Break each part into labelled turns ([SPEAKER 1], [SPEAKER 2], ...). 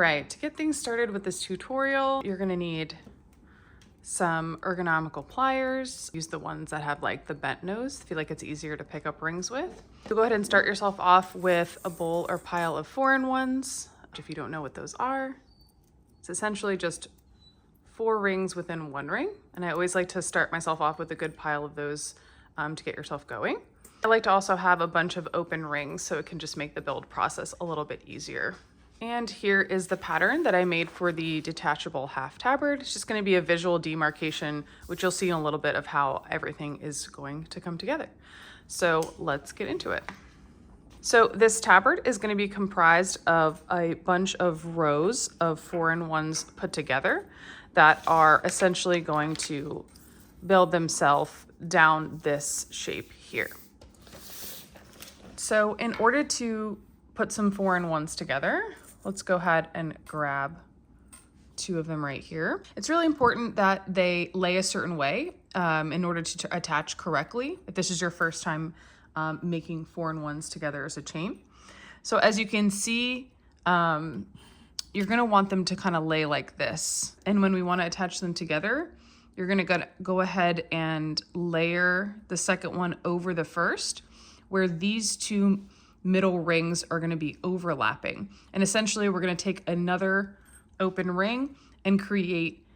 [SPEAKER 1] right, to get things started with this tutorial, you're gonna need some ergonomical pliers. Use the ones that have like the bent nose. I feel like it's easier to pick up rings with. So go ahead and start yourself off with a bowl or pile of 4-in-1s. If you don't know what those are, it's essentially just 4 rings within 1 ring. And I always like to start myself off with a good pile of those to get yourself going. I like to also have a bunch of open rings so it can just make the build process a little bit easier. And here is the pattern that I made for the detachable half-tabard. It's just going to be a visual demarcation, which you'll see in a little bit of how everything is going to come together. So let's get into it. So this tabard is going to be comprised of a bunch of rows of 4-in-1s put together that are essentially going to build themselves down this shape here. So in order to put some 4-in-1s together, let's go ahead and grab 2 of them right here. It's really important that they lay a certain way in order to attach correctly, if this is your first time making 4-in-1s together as a chain. So as you can see, you're gonna want them to kind of lay like this. And when we wanna attach them together, you're gonna go ahead and layer the second one over the first, where these 2 middle rings are going to be overlapping. And essentially we're going to take another open ring and create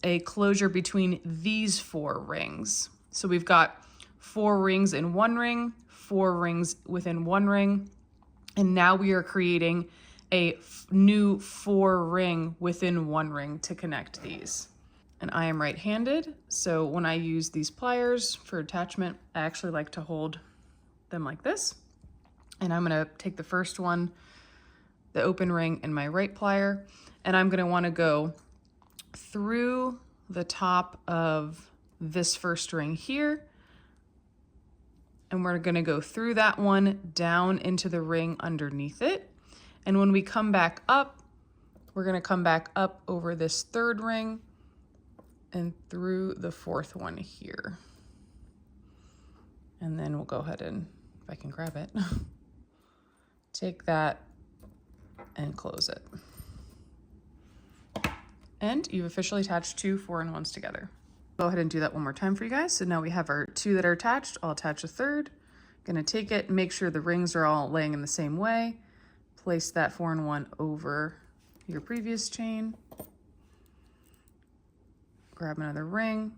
[SPEAKER 1] a closure between these 4 rings. So we've got 4 rings in 1 ring, 4 rings within 1 ring, and now we are creating a new 4 ring within 1 ring to connect these. And I am right-handed, so when I use these pliers for attachment, I actually like to hold them like this. And I'm gonna take the first one, the open ring, in my right plier, and I'm gonna wanna go through the top of this first ring here, and we're gonna go through that one down into the ring underneath it. And when we come back up, we're gonna come back up over this 3rd ring and through the 4th one here. And then we'll go ahead and, if I can grab it, take that and close it. And you've officially attached 2 4-in-1s together. Go ahead and do that one more time for you guys. So now we have our 2 that are attached. I'll attach a 3rd. Gonna take it, make sure the rings are all laying in the same way. Place that 4-in-1 over your previous chain. Grab another ring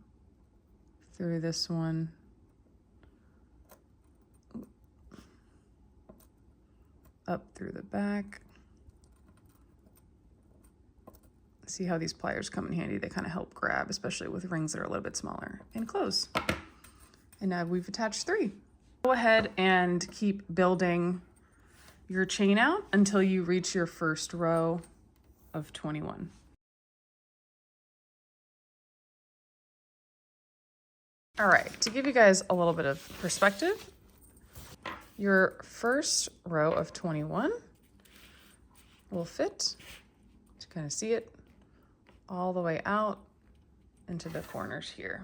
[SPEAKER 1] through this one. Up through the back. See how these pliers come in handy? They kind of help grab, especially with rings that are a little bit smaller, and close. And now we've attached 3. Go ahead and keep building your chain out until you reach your first row of 21. All right, to give you guys a little bit of perspective, your first row of 21 will fit, to kind of see it, all the way out into the corners here.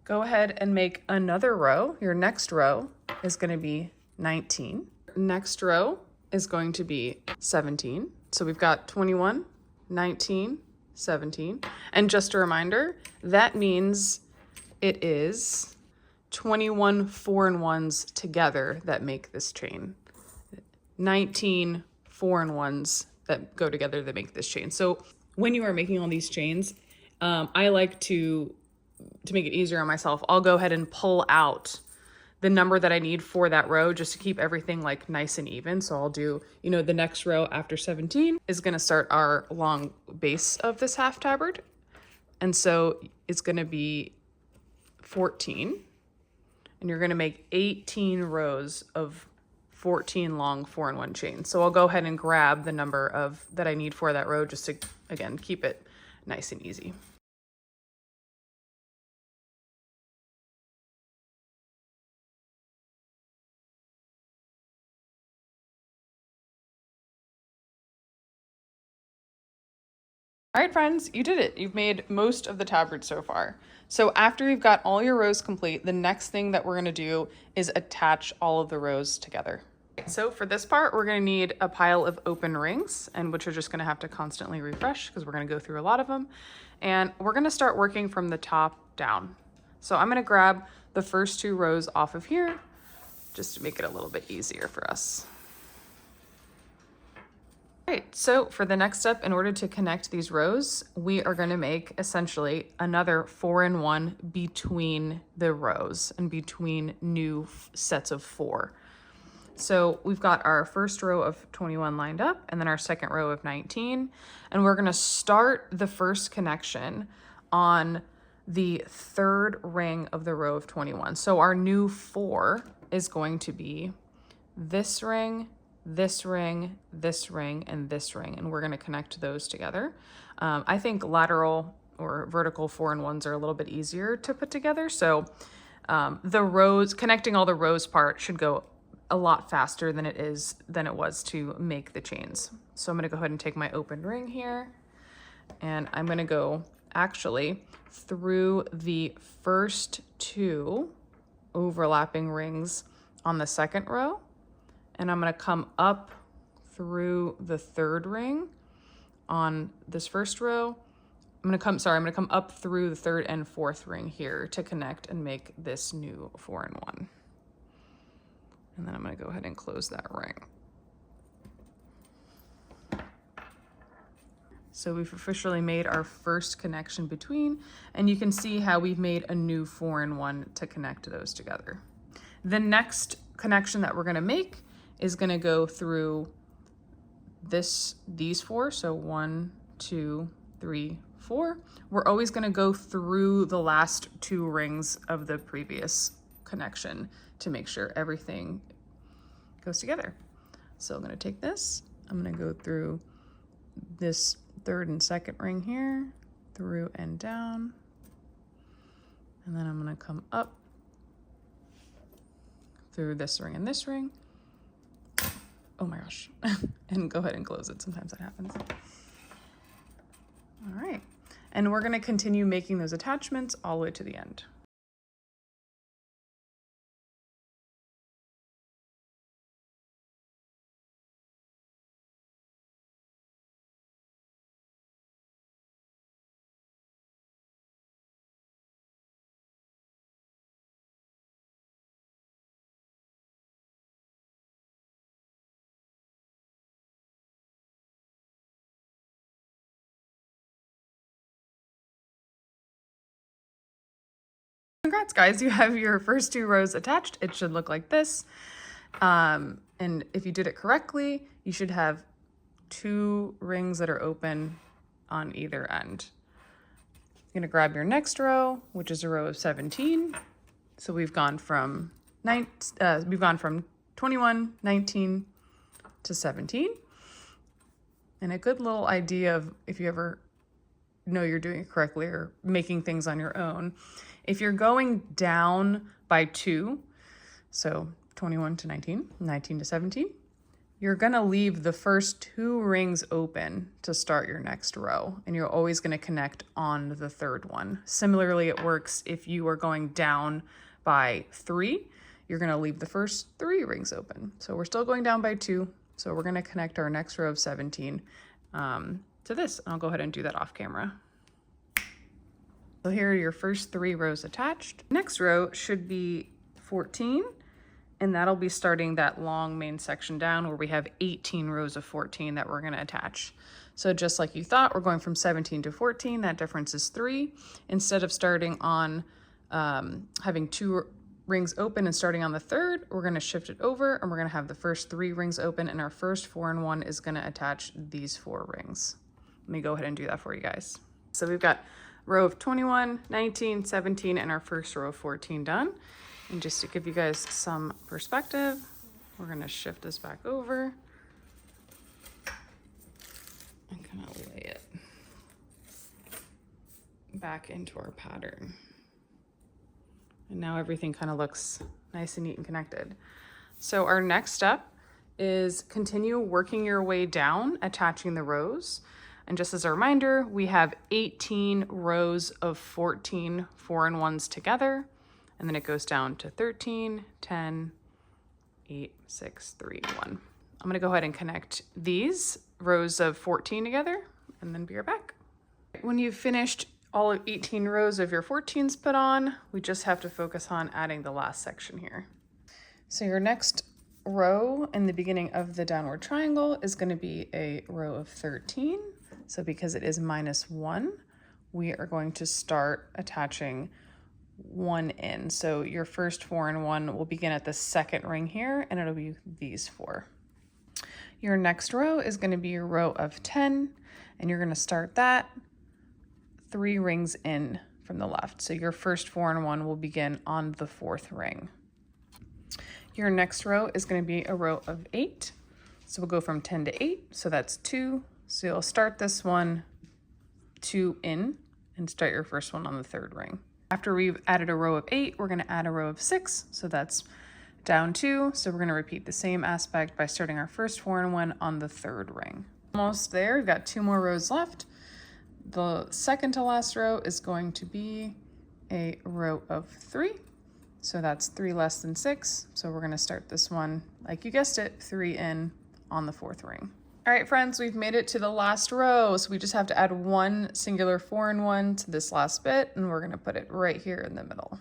[SPEAKER 1] Go ahead and make another row. Your next row is going to be 19. Next row is going to be 17. So we've got 21, 19, 17. And just a reminder, that means it is 21 4-in-1s together that make this chain. 19 4-in-1s that go together that make this chain. So when you are making all these chains, I like to make it easier on myself, I'll go ahead and pull out the number that I need for that row just to keep everything like nice and even. So I'll do, you know, the next row after 17 is going to start our long base of this half-tabard. And so it's going to be 14. And you're going to make 18 rows of 14 long 4-in-1 chains. So I'll go ahead and grab the number of that I need for that row just to, again, keep it nice and easy. All right, friends, you did it. You've made most of the tabard so far. So after you've got all your rows complete, the next thing that we're gonna do is attach all of the rows together. So for this part, we're gonna need a pile of open rings, and which are just gonna have to constantly refresh because we're gonna go through a lot of them. And we're gonna start working from the top down. So I'm gonna grab the first 2 rows off of here just to make it a little bit easier for us. All right, so for the next step, in order to connect these rows, we are gonna make essentially another 4-in-1 between the rows and between new sets of 4. So we've got our first row of 21 lined up and then our second row of 19. And we're gonna start the first connection on the 3rd ring of the row of 21. So our new 4 is going to be this ring, this ring, this ring, and this ring. And we're gonna connect those together. I think lateral or vertical 4-in-1s are a little bit easier to put together. So the rows, connecting all the rows part should go a lot faster than it was to make the chains. So I'm gonna go ahead and take my open ring here, and I'm gonna go actually through the first 2 overlapping rings on the second row, and I'm gonna come up through the 3rd ring on this first row. I'm gonna come up through the 3rd and 4th ring here to connect and make this new 4-in-1. And then I'm gonna go ahead and close that ring. So we've officially made our first connection between, and you can see how we've made a new 4-in-1 to connect those together. The next connection that we're gonna make is gonna go through these 4, so 1, 2, 3, 4. We're always gonna go through the last 2 rings of the previous connection to make sure everything goes together. So I'm gonna take this, I'm gonna go through this 3rd and 2nd ring here, through and down, and then I'm gonna come up through this ring and this ring. Oh my gosh, and go ahead and close it, sometimes that happens. All right, and we're gonna continue making those attachments all the way to the end. Congrats guys, you have your first 2 rows attached. It should look like this. And if you did it correctly, you should have 2 rings that are open on either end. You're gonna grab your next row, which is a row of 17. So we've gone from 21, 19 to 17. And a good little idea of if you ever know you're doing it correctly or making things on your own, if you're going down by 2, so 21 to 19, 19 to 17, you're gonna leave the first 2 rings open to start your next row, and you're always gonna connect on the 3rd one. Similarly, it works if you are going down by 3, you're gonna leave the first 3 rings open. So we're still going down by 2, so we're gonna connect our next row of 17 to this. I'll go ahead and do that off camera. So here are your first 3 rows attached. Next row should be 14, and that'll be starting that long main section down where we have 18 rows of 14 that we're gonna attach. So just like you thought, we're going from 17 to 14, that difference is 3. Instead of starting on having 2 rings open and starting on the 3rd, we're gonna shift it over and we're gonna have the first 3 rings open, and our first 4-in-1 is gonna attach these 4 rings. Let me go ahead and do that for you guys. So we've got row of 21, 19, 17, and our first row of 14 done. And just to give you guys some perspective, we're gonna shift this back over and kind of lay it back into our pattern. And now everything kind of looks nice and neat and connected. So our next step is continue working your way down, attaching the rows. And just as a reminder, we have 18 rows of 14 4-in-1s together, and then it goes down to 13, 10, 8, 6, 3, 1. I'm gonna go ahead and connect these rows of 14 together and then be right back. When you've finished all of 18 rows of your 14s put on, we just have to focus on adding the last section here. So your next row in the beginning of the downward triangle is going to be a row of 13. So because it is -1, we are going to start attaching 1 in. So your first 4 and 1 will begin at the second ring here, and it'll be these 4. Your next row is going to be your row of 10, and you're going to start that 3 rings in from the left. So your first 4 and 1 will begin on the 4th ring. Your next row is going to be a row of 8. So we'll go from 10 to 8. So that's 2. So you'll start this one 2 in and start your first one on the 3rd ring. After we've added a row of 8, we're going to add a row of 6. So that's down 2. So we're going to repeat the same aspect by starting our first 4 and 1 on the 3rd ring. Almost there. We've got 2 more rows left. The second to last row is going to be a row of 3. So that's 3 less than 6. So we're going to start this one, like you guessed it, 3 in on the 4th ring. All right, friends, we've made it to the last row. So we just have to add 1 singular 4 and 1 to this last bit, and we're going to put it right here in the middle.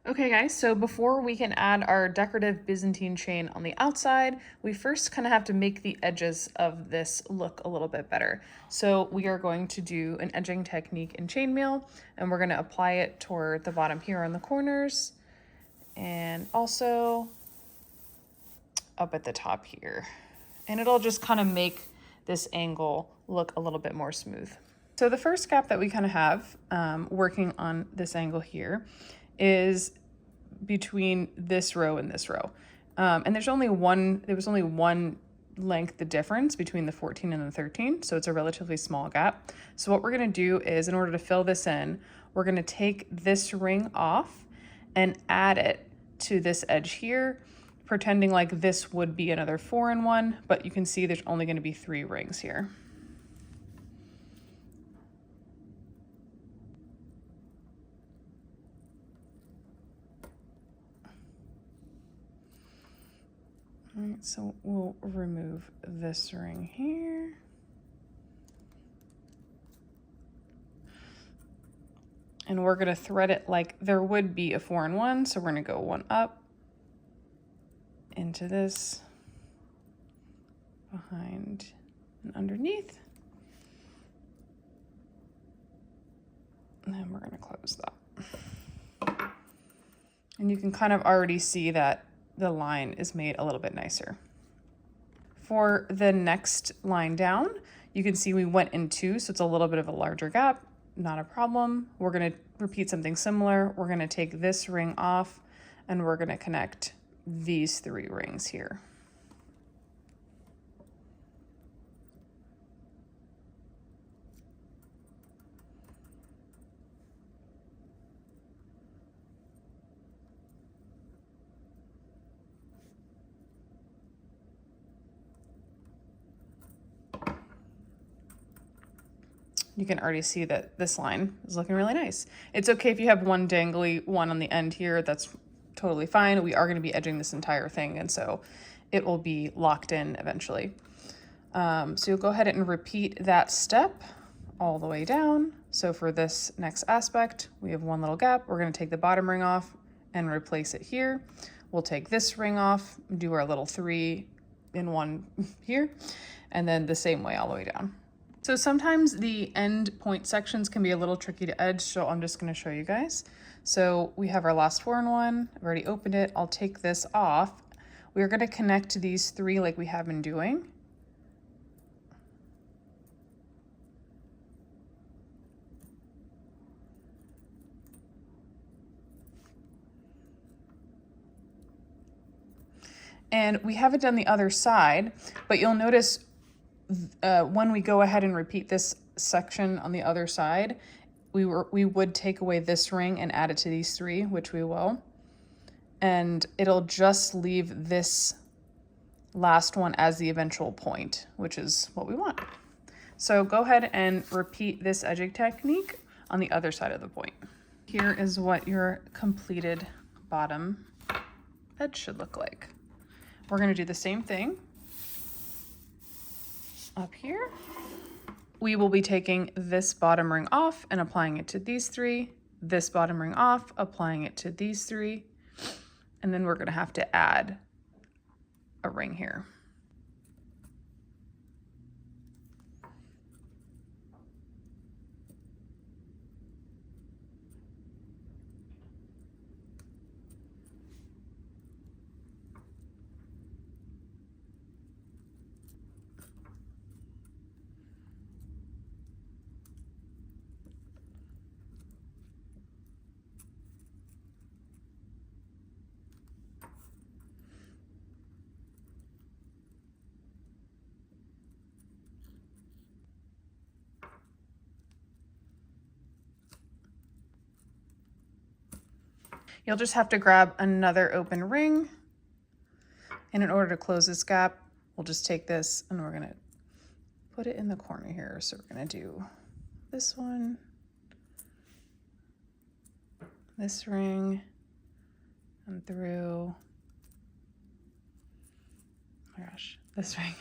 [SPEAKER 1] Okay guys, so before we can add our decorative Byzantine chain on the outside, we first kind of have to make the edges of this look a little bit better. So we are going to do an edging technique in chainmail, and we're going to apply it toward the bottom here on the corners, and also up at the top here. And it'll just kind of make this angle look a little bit more smooth. So the first gap that we kind of have working on this angle here is between this row and this row. And there was only one length the difference between the 14 and the 13, so it's a relatively small gap. So what we're gonna do is, in order to fill this in, we're gonna take this ring off and add it to this edge here, pretending like this would be another 4 and 1, but you can see there's only gonna be 3 rings here. All right, so we'll remove this ring here. And we're gonna thread it like there would be a 4 and 1. So we're gonna go 1 up into this, behind and underneath. And then we're gonna close that. And you can kind of already see that the line is made a little bit nicer. For the next line down, you can see we went in 2, so it's a little bit of a larger gap, not a problem. We're gonna repeat something similar. We're gonna take this ring off and we're gonna connect these 3 rings here. You can already see that this line is looking really nice. It's okay if you have one dangly one on the end here, that's totally fine. We are gonna be edging this entire thing, and so it will be locked in eventually. So you'll go ahead and repeat that step all the way down. So for this next aspect, we have 1 little gap. We're gonna take the bottom ring off and replace it here. We'll take this ring off, do our little 3 in 1 here, and then the same way all the way down. So sometimes the end point sections can be a little tricky to edge, so I'm just going to show you guys. So we have our last 4 and 1. I've already opened it. I'll take this off. We're going to connect these 3 like we have been doing. And we haven't done the other side, but you'll notice when we go ahead and repeat this section on the other side, we would take away this ring and add it to these 3, which we will. And it'll just leave this last one as the eventual point, which is what we want. So go ahead and repeat this edging technique on the other side of the point. Here is what your completed bottom edge should look like. We're going to do the same thing up here. We will be taking this bottom ring off and applying it to these three, this bottom ring off, applying it to these three, and then we're going to have to add a ring here. You'll just have to grab another open ring. And in order to close this gap, we'll just take this and we're gonna put it in the corner here. So we're gonna do this one, this ring, and through, oh my gosh, this ring.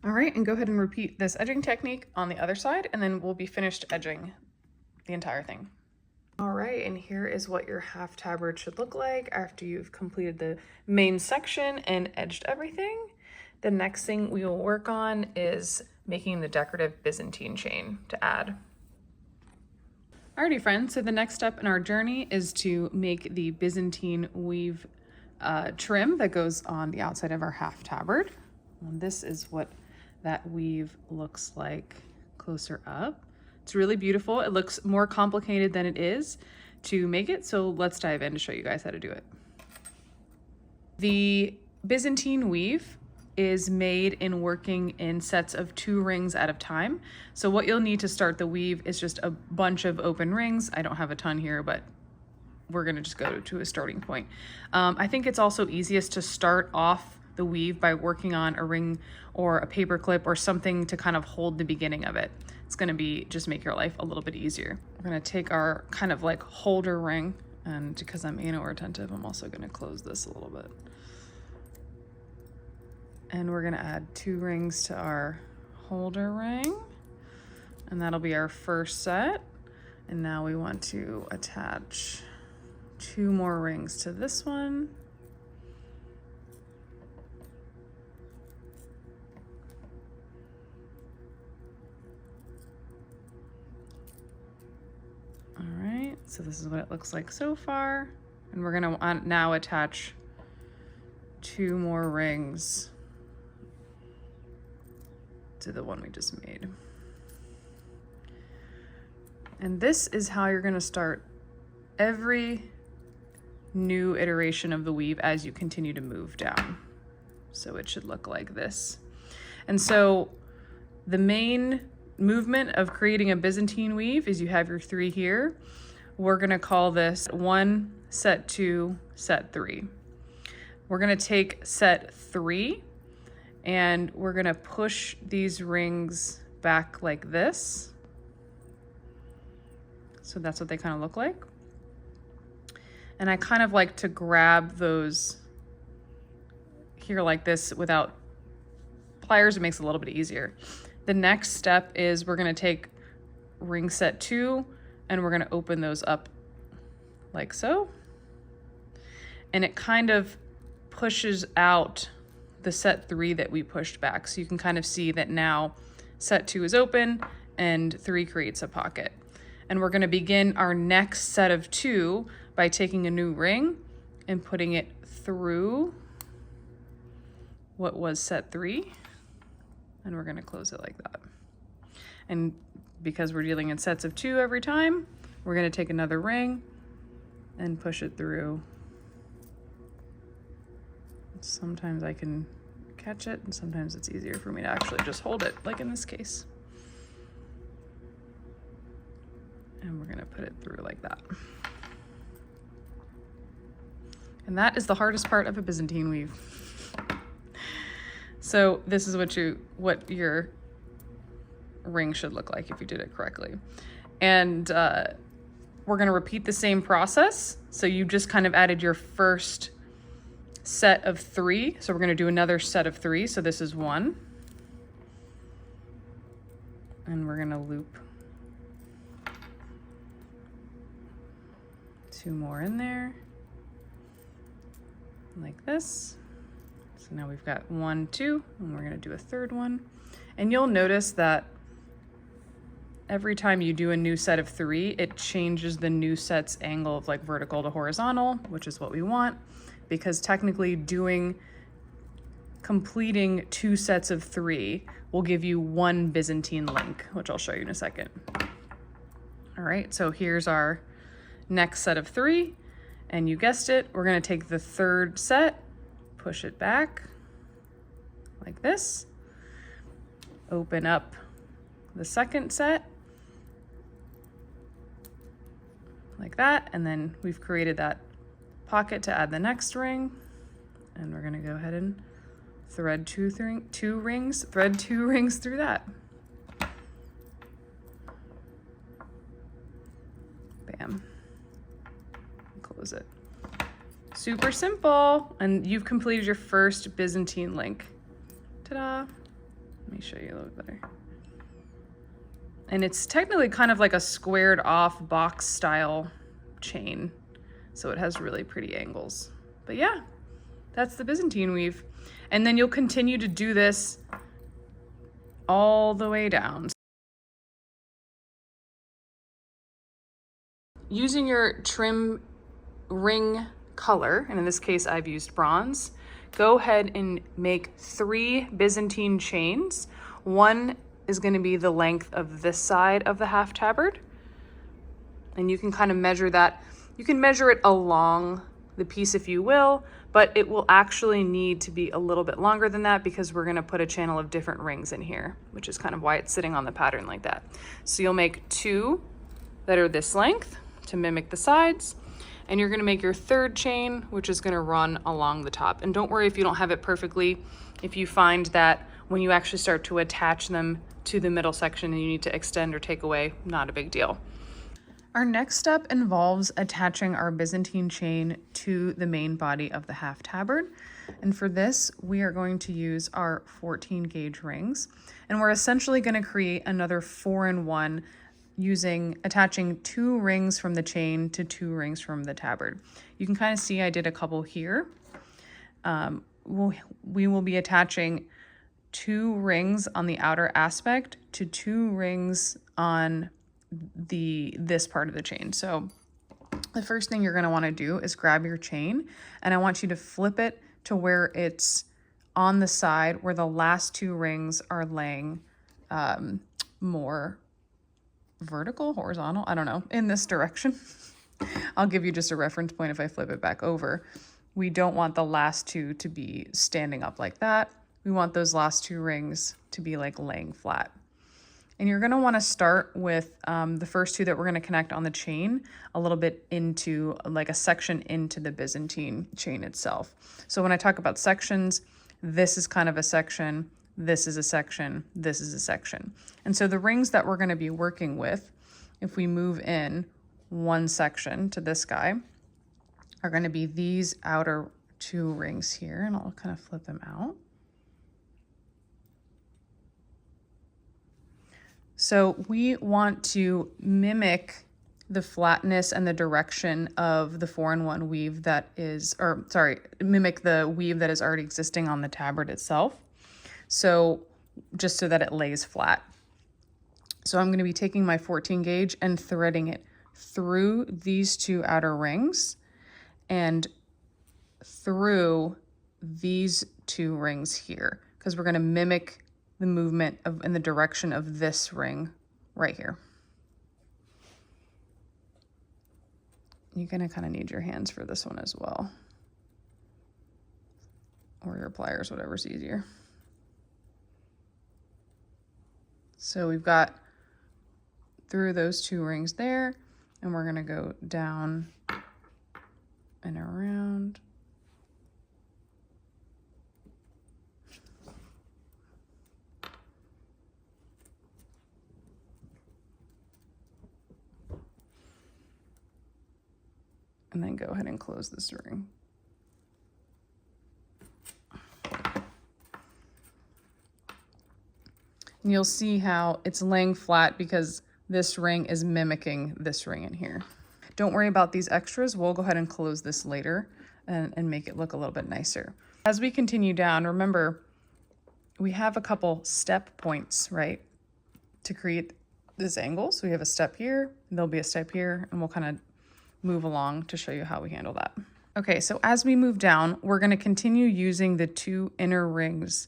[SPEAKER 1] All right, and go ahead and repeat this edging technique on the other side, and then we'll be finished edging the entire thing. All right, and here is what your half tabard should look like after you've completed the main section and edged everything. The next thing we will work on is making the decorative Byzantine chain to add. Alrighty friends, so the next step in our journey is to make the Byzantine weave trim that goes on the outside of our half tabard. And this is what that weave looks like closer up. It's really beautiful. It looks more complicated than it is to make it, so let's dive in to show you guys how to do it. The Byzantine weave is made in working in sets of 2 rings at a time. So what you'll need to start the weave is just a bunch of open rings. I don't have a ton here, but we're gonna just go to a starting point. I think it's also easiest to start off the weave by working on a ring or a paper clip or something to kind of hold the beginning of it. It's gonna be just make your life a little bit easier. We're gonna take our kind of like holder ring, and because I'm anal retentive, I'm also gonna close this a little bit. And we're gonna add 2 rings to our holder ring, and that'll be our first set. And now we want to attach 2 more rings to this one. All right, so this is what it looks like so far. And we're gonna now attach 2 more rings to the one we just made. And this is how you're gonna start every new iteration of the weave as you continue to move down. So it should look like this. And so the main movement of creating a Byzantine weave is you have your 3 here. We're gonna call this 1, set 2, set 3. We're gonna take set 3 and we're gonna push these rings back like this. So that's what they kind of look like. And I kind of like to grab those here like this without pliers. It makes it a little bit easier. The next step is we're gonna take ring set 2 and we're gonna open those up like so. And it kind of pushes out the set 3 that we pushed back. So you can kind of see that now set 2 is open and 3 creates a pocket. And we're gonna begin our next set of 2 by taking a new ring and putting it through what was set 3. And we're gonna close it like that. And because we're dealing in sets of 2 every time, we're gonna take another ring and push it through. Sometimes I can catch it, and sometimes it's easier for me to actually just hold it, like in this case. And we're gonna put it through like that. And that is the hardest part of a Byzantine weave. So this is what your ring should look like if you did it correctly. And we're gonna repeat the same process. So you just kind of added your first set of 3. So we're gonna do another set of 3. So this is 1. And we're gonna loop 2 more in there, like this. So now we've got 1, 2, and we're gonna do a third one. And you'll notice that every time you do a new set of 3, it changes the new set's angle of like vertical to horizontal, which is what we want, because technically completing 2 sets of 3 will give you 1 Byzantine link, which I'll show you in a second. All right, so here's our next set of 3, and you guessed it, we're gonna take the 3rd set, push it back like this, open up the 2nd set like that, and then we've created that pocket to add the next ring, and we're gonna go ahead and thread two rings through that. Bam. Close it. Super simple, and you've completed your first Byzantine link. Ta-da! Let me show you a little bit better. And it's technically kind of like a squared off box style chain, so it has really pretty angles. But yeah, that's the Byzantine weave. And then you'll continue to do this all the way down. Using your trim ring color, and in this case I've used bronze, go ahead and make 3 Byzantine chains. 1 is going to be the length of this side of the half-tabard, and you can kind of measure that. You can measure it along the piece if you will, but it will actually need to be a little bit longer than that because we're going to put a channel of different rings in here, which is kind of why it's sitting on the pattern like that. So you'll make 2 that are this length to mimic the sides, and you're going to make your 3rd chain, which is going to run along the top. And don't worry if you don't have it perfectly. If you find that when you actually start to attach them to the middle section and you need to extend or take away, not a big deal. Our next step involves attaching our Byzantine chain to the main body of the half-tabard. And for this, we are going to use our 14 gauge rings. And we're essentially going to create another 4-in-1 attaching 2 rings from the chain to 2 rings from the tabard. You can kind of see I did a couple here. We will be attaching 2 rings on the outer aspect to 2 rings on this part of the chain. So the first thing you're going to want to do is grab your chain, and I want you to flip it to where it's on the side where the last 2 rings are laying more vertical, horizontal, I don't know, in this direction. I'll give you just a reference point if I flip it back over. We don't want the last 2 to be standing up like that. We want those last 2 rings to be like laying flat. And you're going to want to start with the first 2 that we're going to connect on the chain a little bit into like a section into the Byzantine chain itself. So when I talk about sections, this is kind of a section, this is a section, this is a section. And so the rings that we're going to be working with, if we move in 1 section to this guy, are going to be these outer 2 rings here, and I'll kind of flip them out. So we want to mimic the flatness and the direction of the 4-in-1 weave that is, or sorry, mimic the weave that is already existing on the tabard itself. So just so that it lays flat. So I'm going to be taking my 14 gauge and threading it through these 2 outer rings and through these 2 rings here, because we're going to mimic the movement of in the direction of this ring right here. You're going to kind of need your hands for this one as well, or your pliers, whatever's easier. So we've got through those 2 rings there, and we're going to go down and around. and then go ahead and close this ring. And you'll see how it's laying flat because this ring is mimicking this ring in here. Don't worry about these extras. We'll go ahead and close this later and make it look a little bit nicer. As we continue down, remember, we have a couple step points, right, to create this angle. So we have a step here, there'll be a step here, and we'll kind of move along to show you how we handle that. Okay, so as we move down, we're going to continue using the 2 inner rings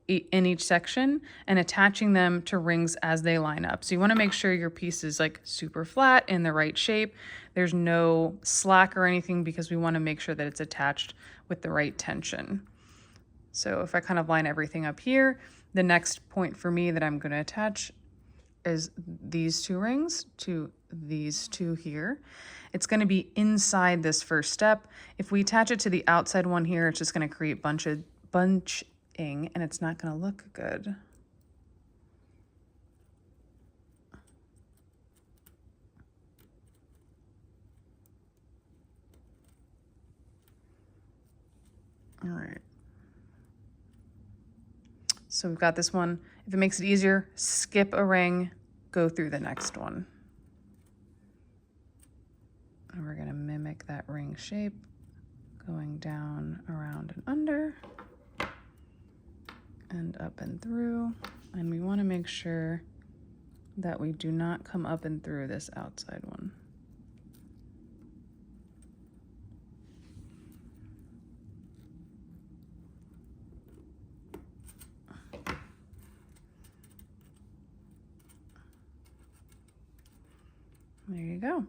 [SPEAKER 1] in each section and attaching them to rings as they line up. So you want to make sure your piece is like super flat in the right shape. There's no slack or anything because we want to make sure that it's attached with the right tension. So if I kind of line everything up here, the next point for me that I'm going to attach is these 2 rings to these 2 here. It's going to be inside this first step. If we attach it to the outside one here, it's just going to create bunching, and it's not going to look good. All right. So we've got this one. If it makes it easier, skip a ring, go through the next one. And we're going to mimic that ring shape, going down, around, and under, and up and through. And we want to make sure that we do not come up and through this outside one. There you go.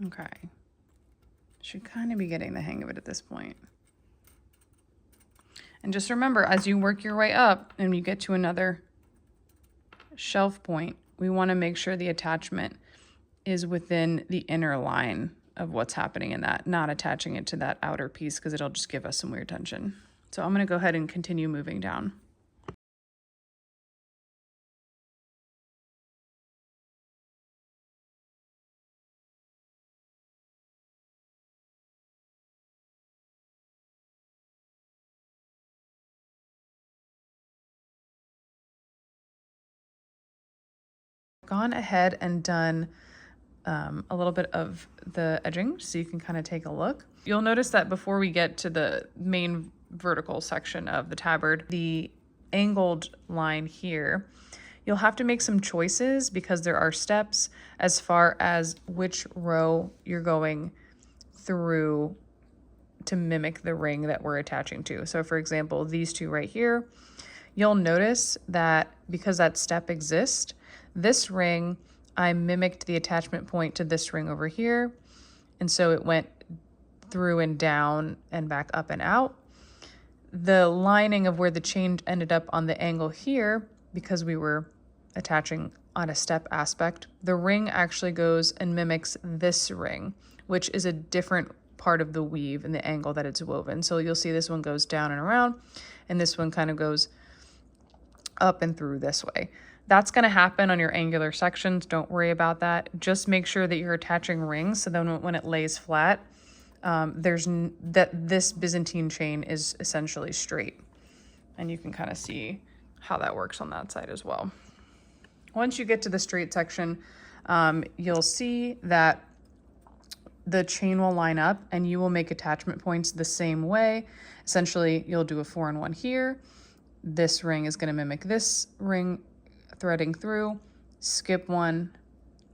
[SPEAKER 1] Okay. Should kind of be getting the hang of it at this point. And just remember, as you work your way up and you get to another shelf point, we want to make sure the attachment is within the inner line of what's happening in that, not attaching it to that outer piece because it'll just give us some weird tension. So I'm going to go ahead and continue moving down. Gone ahead and done a little bit of the edging so you can kind of take a look. You'll notice that before we get to the main vertical section of the tabard, the angled line here, you'll have to make some choices because there are steps as far as which row you're going through to mimic the ring that we're attaching to. So for example, these 2 right here, you'll notice that because that step exists, this ring, I mimicked the attachment point to this ring over here. And so it went through and down and back up and out. The lining of where the chain ended up on the angle here, because we were attaching on a step aspect, the ring actually goes and mimics this ring, which is a different part of the weave and the angle that it's woven. So you'll see this one goes down and around, and this one kind of goes up and through this way. That's going to happen on your angular sections. Don't worry about that. Just make sure that you're attaching rings so then when it lays flat, this Byzantine chain is essentially straight. And you can kind of see how that works on that side as well. Once you get to the straight section, you'll see that the chain will line up and you will make attachment points the same way. Essentially, you'll do a 4-in-1 here. This ring is going to mimic this ring, threading through, skip one,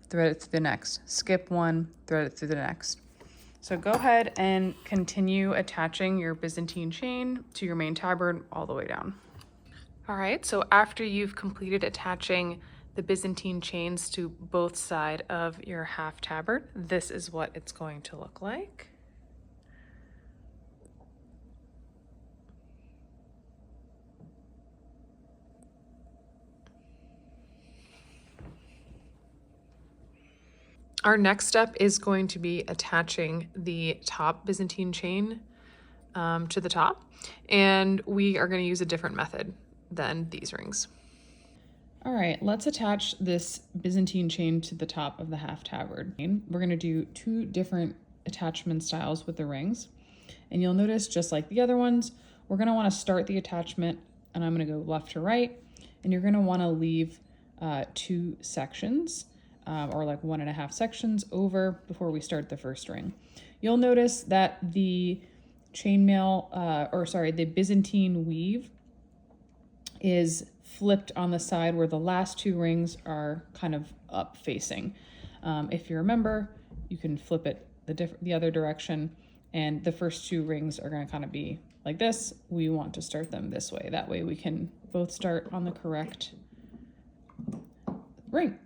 [SPEAKER 1] thread it through the next, skip one, thread it through the next. So go ahead and continue attaching your Byzantine chain to your main tabard all the way down. All right, so after you've completed attaching the Byzantine chains to both sides of your half tabard, this is what it's going to look like. Our next step is going to be attaching the top Byzantine chain to the top, and we are going to use a different method than these rings. All right, let's attach this Byzantine chain to the top of the half-tabard. We're going to do 2 different attachment styles with the rings, and you'll notice, just like the other ones, we're going to want to start the attachment, and I'm going to go left to right, and you're going to want to leave 2 sections, or like 1.5 sections over before we start the first ring. You'll notice that the chainmail, the Byzantine weave is flipped on the side where the last 2 rings are kind of up facing. If you remember, you can flip it the other direction, and the first 2 rings are going to kind of be like this. We want to start them this way. That way we can both start on the correct ring.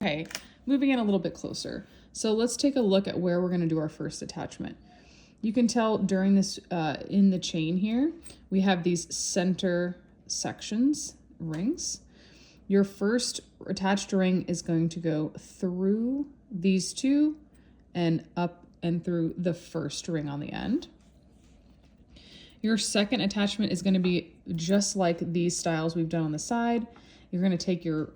[SPEAKER 1] Okay, moving in a little bit closer. So let's take a look at where we're going to do our first attachment. You can tell during this, in the chain here, we have these center sections, rings. Your first attached ring is going to go through these 2 and up and through the first ring on the end. Your second attachment is going to be just like these styles we've done on the side. You're going to take your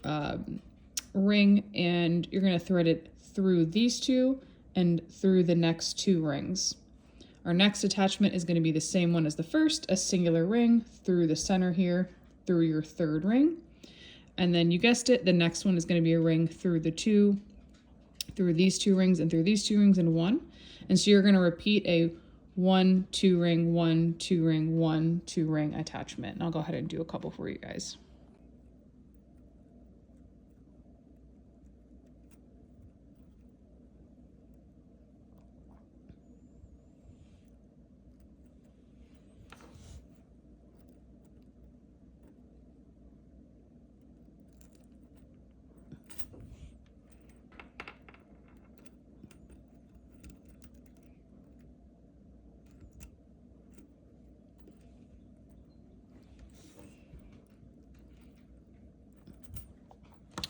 [SPEAKER 1] ring and you're going to thread it through these 2 and through the next 2 rings. Our next attachment is going to be the same one as the first, a singular ring through the center here, through your 3rd ring. And then you guessed it, the next one is going to be a ring through the 2, through these 2 rings, and through these 2 rings, and 1. And so you're going to repeat a 1, 2 ring, 1, 2 ring, 1, 2 ring attachment. And I'll go ahead and do a couple for you guys.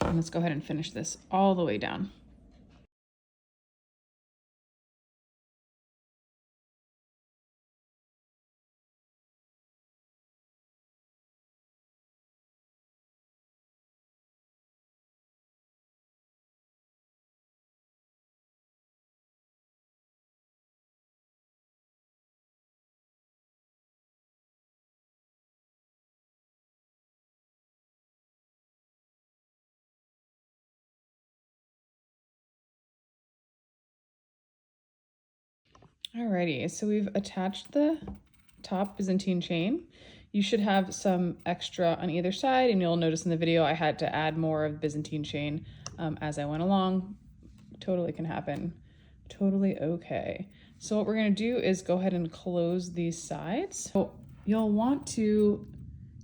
[SPEAKER 1] And let's go ahead and finish this all the way down. Alrighty, so we've attached the top Byzantine chain. You should have some extra on either side, and you'll notice in the video I had to add more of Byzantine chain as I went along. Totally can happen. Totally okay. So what we're going to do is go ahead and close these sides. So you'll want to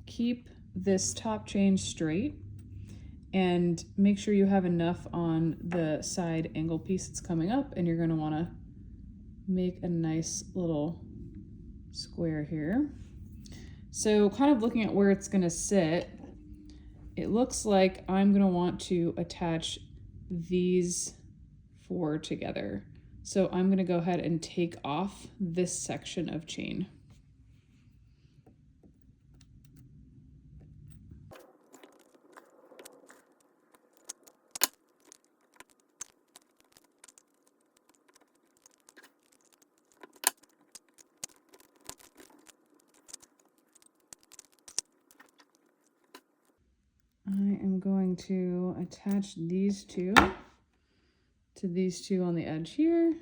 [SPEAKER 1] keep this top chain straight and make sure you have enough on the side angle piece that's coming up, and you're going to want to make a nice little square here. So kind of looking at where it's going to sit, it looks like I'm going to want to attach these 4 together. So I'm going to go ahead and take off this section of chain. I am going to attach these 2 to these 2 on the edge here.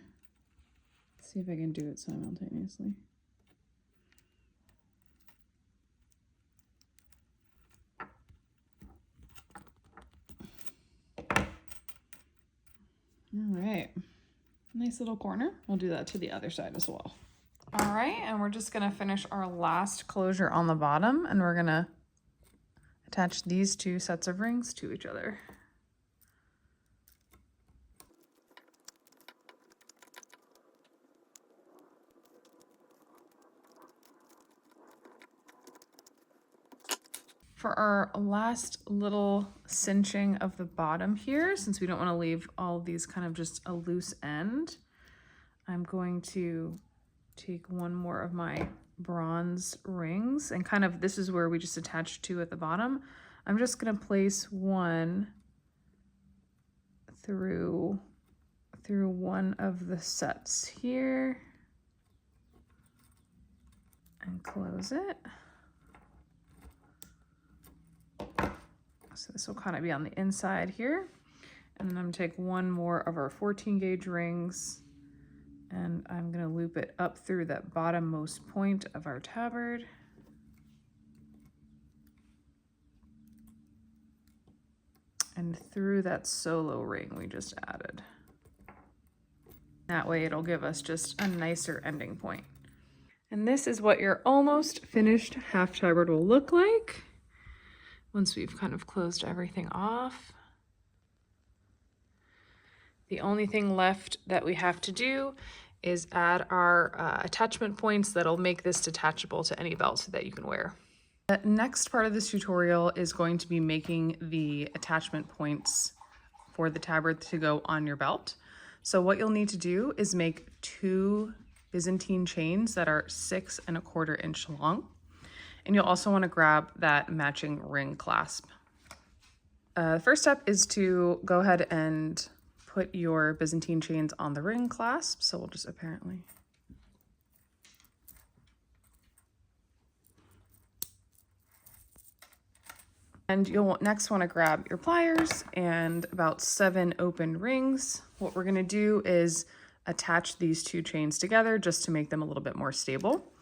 [SPEAKER 1] Let's see if I can do it simultaneously. All right, nice little corner. We'll do that to the other side as well. All right, and we're just gonna finish our last closure on the bottom, and we're gonna attach these 2 sets of rings to each other. for our last little cinching of the bottom here, since we don't want to leave all of these kind of just a loose end, I'm going to take one more of my bronze rings, and kind of this is where we just attached two at the bottom. I'm just going to place one through one of the sets here and close it. So this will kind of be on the inside here. And then I'm going to take one more of our 14 gauge rings, and I'm going to loop it up through that bottommost point of our tabard. And through that solo ring we just added. That way it'll give us just a nicer ending point. And this is what your almost finished half tabard will look like once we've kind of closed everything off. The only thing left that we have to do is add our attachment points that'll make this detachable to any belt so that you can wear. The next part of this tutorial is going to be making the attachment points for the tabard to go on your belt. So what you'll need to do is make 2 Byzantine chains that are 6 1/4 inch long. And you'll also want to grab that matching ring clasp. The first step is to go ahead and put your Byzantine chains on the ring clasp. So we'll just apparently. And you'll next want to grab your pliers and about 7 open rings. What we're going to do is attach these 2 chains together just to make them a little bit more stable.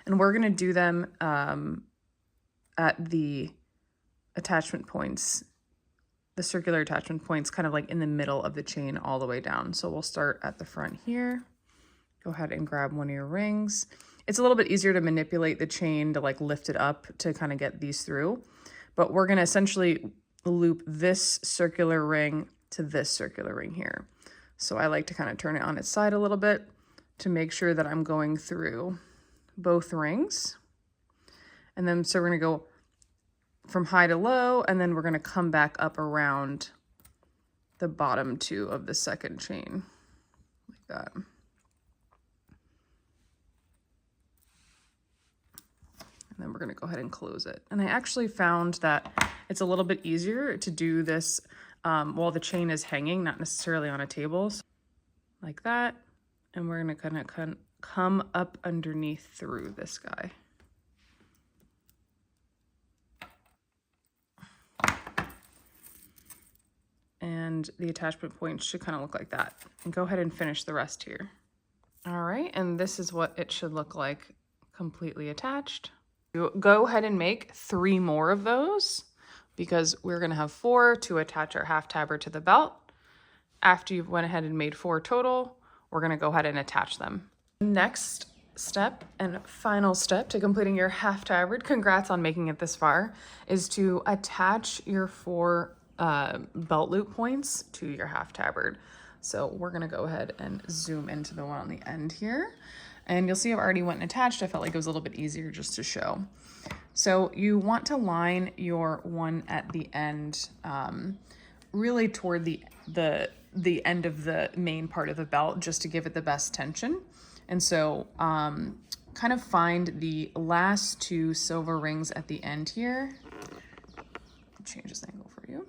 [SPEAKER 1] And we're going to do them at the attachment points, the circular attachment points, kind of like in the middle of the chain all the way down. So we'll start at the front here. Go ahead and grab one of your rings. It's a little bit easier to manipulate the chain to like lift it up to kind of get these through. But we're going to essentially loop this circular ring to this circular ring here. So I like to kind of turn it on its side a little bit to make sure that I'm going through both rings. And then so we're going to go from high to low, and then we're going to come back up around the bottom 2 of the second chain like that. And then we're going to go ahead and close it. And I actually found that it's a little bit easier to do this while the chain is hanging, not necessarily on a table. So like that. And we're going to kind of come up underneath through this guy. And the attachment points should kind of look like that. And go ahead and finish the rest here. All right, and this is what it should look like completely attached. Go ahead and make 3 more of those because we're going to have 4 to attach our half tabard to the belt. After you've went ahead and made 4 total, we're going to go ahead and attach them. Next step and final step to completing your half tabard, congrats on making it this far, is to attach your 4 belt loop points to your half tabard. So we're going to go ahead and zoom into the one on the end here. And you'll see I've already went and attached. I felt like it was a little bit easier just to show. So you want to line your one at the end, really toward the end of the main part of the belt, just to give it the best tension. And so kind of find the last 2 silver rings at the end here. Change this angle for you.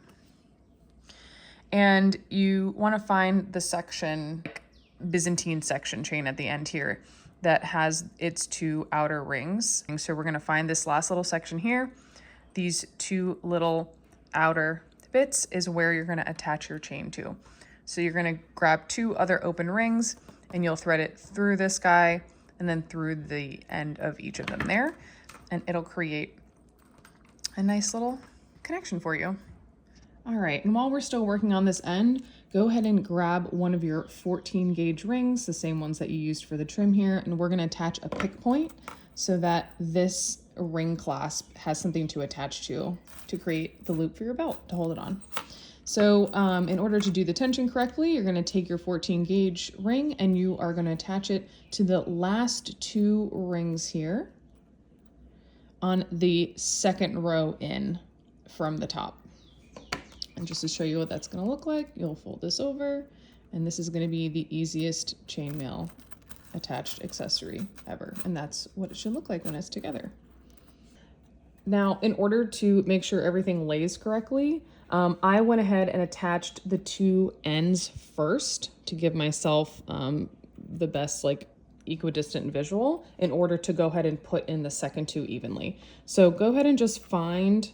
[SPEAKER 1] And you want to find the section, Byzantine section chain at the end here that has its 2 outer rings. And so we're going to find this last little section here. These 2 little outer bits is where you're going to attach your chain to. So you're going to grab 2 other open rings and you'll thread it through this guy and then through the end of each of them there. And it'll create a nice little connection for you. All right, and while we're still working on this end, go ahead and grab one of your 14 gauge rings, the same ones that you used for the trim here, and we're gonna attach a pick point so that this ring clasp has something to attach to create the loop for your belt to hold it on. So in order to do the tension correctly, you're gonna take your 14 gauge ring and you are gonna attach it to the last 2 rings here on the second row in from the top. And just to show you what that's going to look like, you'll fold this over, and this is going to be the easiest chainmail attached accessory ever. And that's what it should look like when it's together. Now, in order to make sure everything lays correctly, I went ahead and attached the two ends first to give myself the best like equidistant visual in order to go ahead and put in the second two evenly. So go ahead and just find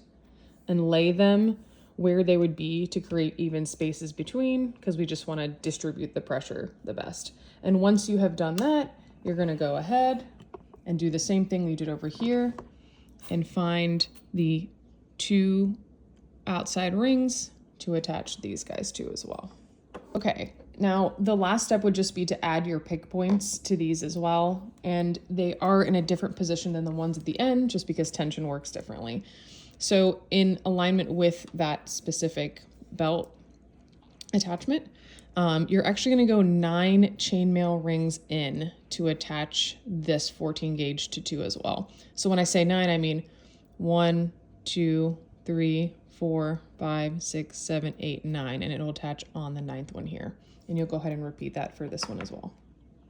[SPEAKER 1] and lay them where they would be to create even spaces between, because we just want to distribute the pressure the best. And once you have done that, you're going to go ahead and do the same thing we did over here and find the two outside rings to attach these guys to as well. Okay, now the last step would just be to add your pick points to these as well. And they are in a different position than the ones at the end, just because tension works differently. So in alignment with that specific belt attachment, you're actually going to go 9 chainmail rings in to attach this 14 gauge to 2 as well. So when I say 9, I mean 1, 2, 3, 4, 5, 6, 7, 8, 9, and it'll attach on the 9th one here. And you'll go ahead and repeat that for this one as well.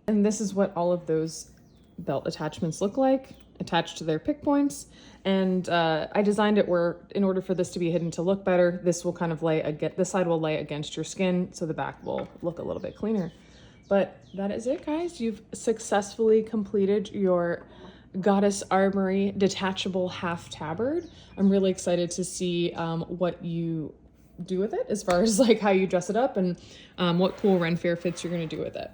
[SPEAKER 1] And this is what all of those belt attachments look like, attached to their pick points. And I designed it where, in order for this to be hidden to look better, this will kind of this side will lay against your skin, so the back will look a little bit cleaner. But that is it, guys. You've successfully completed your Goddess Armory detachable half-tabard. I'm really excited to see what you do with it, as far as like how you dress it up and what cool Ren Fair fits you're gonna do with it.